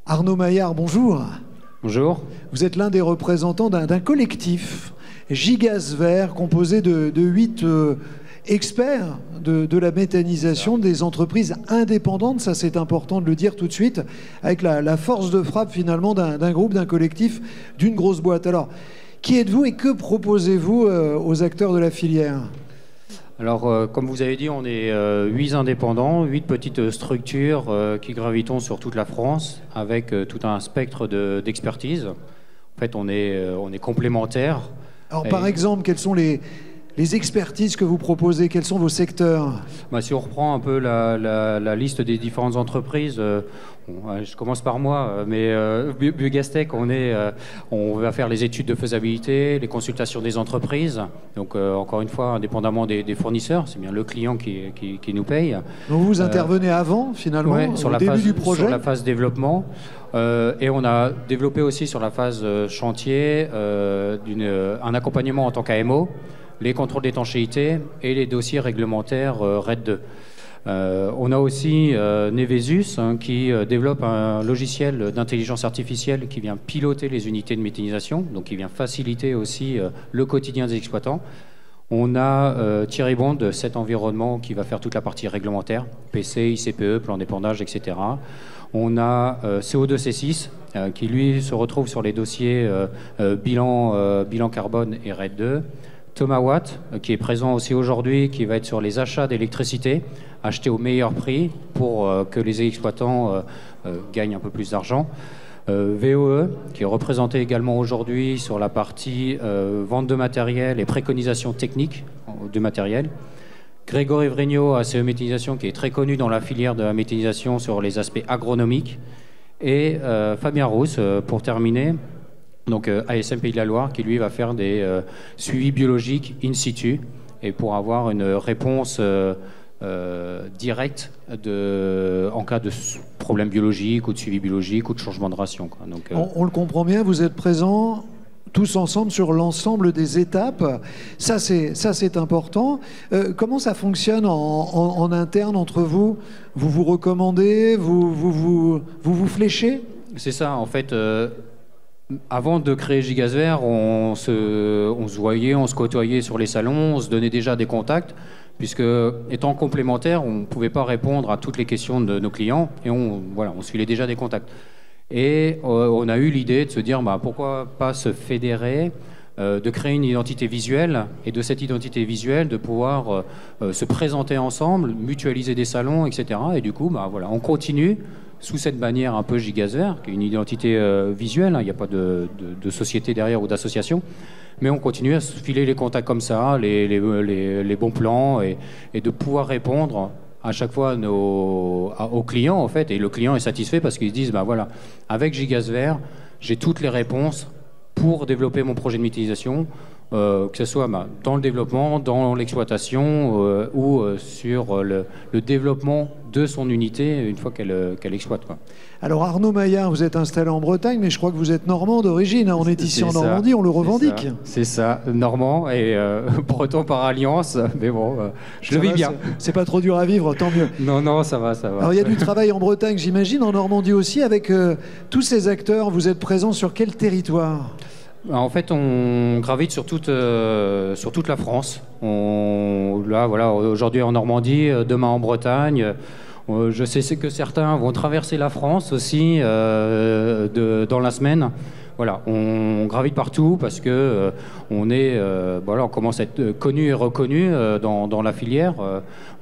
Arnaud Maillard, bonjour. Bonjour. Vous êtes l'un des représentants d'un collectif, Gigas Vert, composé de 8 experts de la méthanisation des entreprises indépendantes. Ça, c'est important de le dire tout de suite, avec la force de frappe finalement d'un groupe, d'un collectif, d'une grosse boîte. Alors, qui êtes-vous et que proposez-vous aux acteurs de la filière ? Alors, comme vous avez dit, on est 8 indépendants, 8 petites structures qui gravitons sur toute la France avec tout un spectre d'expertise. En fait, on est complémentaires. Alors, par exemple, quelles sont les expertises que vous proposez? Quels sont vos secteurs? Si on reprend un peu la liste des différentes entreprises, je commence par moi, mais Bugastec, on va faire les études de faisabilité, les consultations des entreprises. Donc, encore une fois, indépendamment des fournisseurs, c'est bien le client qui nous paye. Donc, vous intervenez avant, finalement, au début du projet? Sur la phase développement. Et on a développé aussi sur la phase chantier un accompagnement en tant qu'AMO, les contrôles d'étanchéité et les dossiers réglementaires RED 2. On a aussi Nevesus qui développe un logiciel d'intelligence artificielle qui vient piloter les unités de méthanisation, donc qui vient faciliter aussi le quotidien des exploitants. On a Thierry Bond de cet environnement qui va faire toute la partie réglementaire, PC, ICPE, plan d'épandage, etc. On a CO2C6 qui lui se retrouve sur les dossiers bilan carbone et RED 2. Thomas Watt, qui est présent aussi aujourd'hui, qui va être sur les achats d'électricité, acheter au meilleur prix pour que les exploitants gagnent un peu plus d'argent. VOE, qui est représenté également aujourd'hui sur la partie vente de matériel et préconisation technique de matériel. Grégory Vrigno, ACE Méthanisation, qui est très connu dans la filière de la méthanisation sur les aspects agronomiques. Et Fabien Rousse, pour terminer, donc ASM Pays de la Loire, qui lui va faire des suivis biologiques in situ et pour avoir une réponse directe en cas de problème biologique ou de suivi biologique ou de changement de ration, quoi. Donc, on le comprend bien, vous êtes présents tous ensemble sur l'ensemble des étapes. Ça, c'est important. Comment ça fonctionne en interne entre vous? Vous vous recommandez? Vous fléchez? C'est ça, en fait. Avant de créer Gigas Vert, on se voyait, on se côtoyait sur les salons, on se donnait déjà des contacts, puisque étant complémentaires, on ne pouvait pas répondre à toutes les questions de nos clients, et on se filait déjà des contacts. Et on a eu l'idée de se dire, pourquoi pas se fédérer, de créer une identité visuelle, et de cette identité visuelle, de pouvoir se présenter ensemble, mutualiser des salons, etc. Et du coup, on continue sous cette bannière un peu Gigas Vert, qui est une identité visuelle, il n'y a pas de société derrière ou d'association, mais on continue à se filer les contacts comme ça, les bons plans, et de pouvoir répondre à chaque fois aux clients, en fait, et le client est satisfait parce qu'ils se disent, avec Gigas Vert, j'ai toutes les réponses pour développer mon projet de méthanisation, que ce soit dans le développement, dans l'exploitation ou sur le développement de son unité une fois qu'elle exploite, quoi. Alors Arnaud Maillard, vous êtes installé en Bretagne, mais je crois que vous êtes normand d'origine. On est ici en Normandie, on le revendique. C'est ça, normand et breton par alliance, mais bon, je le vis bien. C'est pas trop dur à vivre, tant mieux. Non, ça va. Alors il y a du travail en Bretagne, j'imagine, en Normandie aussi, avec tous ces acteurs. Vous êtes présents sur quel territoire ? En fait, on gravite sur toute la France. Aujourd'hui en Normandie, demain en Bretagne. Je sais que certains vont traverser la France aussi dans la semaine. Voilà, on gravite partout parce que on commence à être connu et reconnu dans la filière.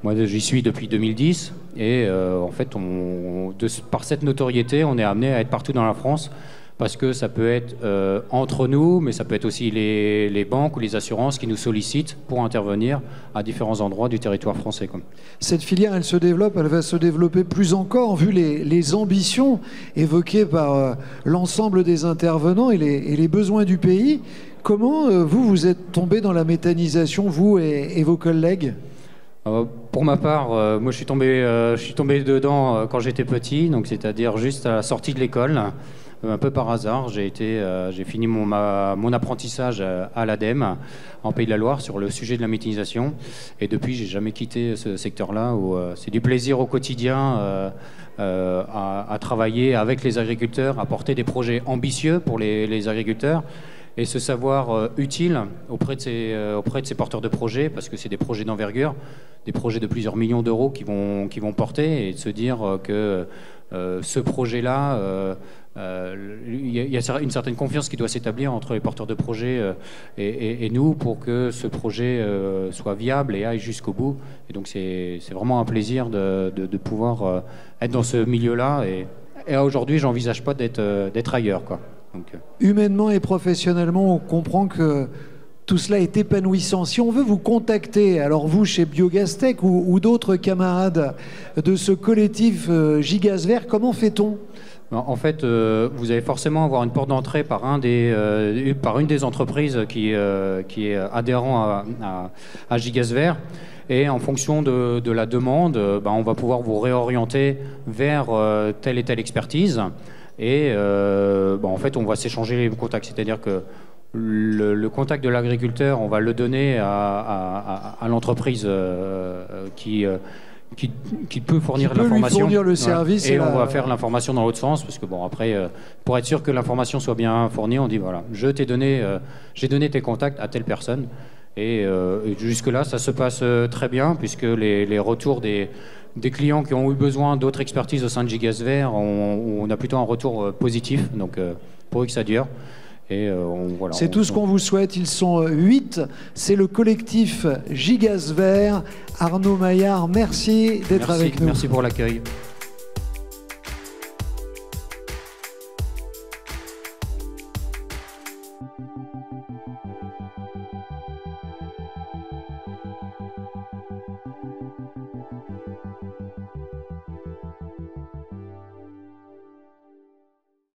Moi, j'y suis depuis 2010 et en fait, par cette notoriété, on est amené à être partout dans la France. Parce que ça peut être entre nous, mais ça peut être aussi les banques ou les assurances qui nous sollicitent pour intervenir à différents endroits du territoire français. Cette filière, elle va se développer plus encore, vu les ambitions évoquées par l'ensemble des intervenants et les besoins du pays. Comment vous êtes tombé dans la méthanisation, vous et vos collègues ? Pour ma part, moi je suis tombé dedans quand j'étais petit, donc c'est-à-dire juste à la sortie de l'école. un peu par hasard. J'ai fini mon apprentissage à l'ADEME, en Pays de la Loire, sur le sujet de la méthanisation. Et depuis, j'ai jamais quitté ce secteur-là, où c'est du plaisir au quotidien à travailler avec les agriculteurs, à porter des projets ambitieux pour les agriculteurs. Et ce savoir utile auprès de ces porteurs de projets, parce que c'est des projets d'envergure, des projets de plusieurs millions d'euros qui vont porter, et de se dire que ce projet-là, il y a une certaine confiance qui doit s'établir entre les porteurs de projets et nous, pour que ce projet soit viable et aille jusqu'au bout. Et donc c'est vraiment un plaisir de pouvoir être dans ce milieu-là. Et aujourd'hui, j'envisage pas d'être ailleurs, quoi. Donc, humainement et professionnellement, on comprend que tout cela est épanouissant. Si on veut vous contacter, alors vous chez Biogastech ou d'autres camarades de ce collectif Gigaz Vert, comment fait-on ? En fait, vous allez forcément avoir une porte d'entrée par une des entreprises qui est adhérent à Gigaz Vert. Et en fonction de la demande, on va pouvoir vous réorienter vers telle et telle expertise. Et en fait, on va s'échanger les contacts. C'est-à-dire que le contact de l'agriculteur, on va le donner à l'entreprise qui peut fournir l'information. Lui fournir le service. Et on va faire l'information dans l'autre sens. Parce que après, pour être sûr que l'information soit bien fournie, on dit voilà, j'ai donné tes contacts à telle personne. Et jusque-là, ça se passe très bien, puisque les retours des clients qui ont eu besoin d'autres expertises au sein de Gigaz Vert, on a plutôt un retour positif, donc pourvu que ça dure. Voilà, c'est tout ce qu'on vous souhaite. Ils sont 8. C'est le collectif Gigaz Vert. Arnaud Maillard, merci d'être avec nous. Merci pour l'accueil.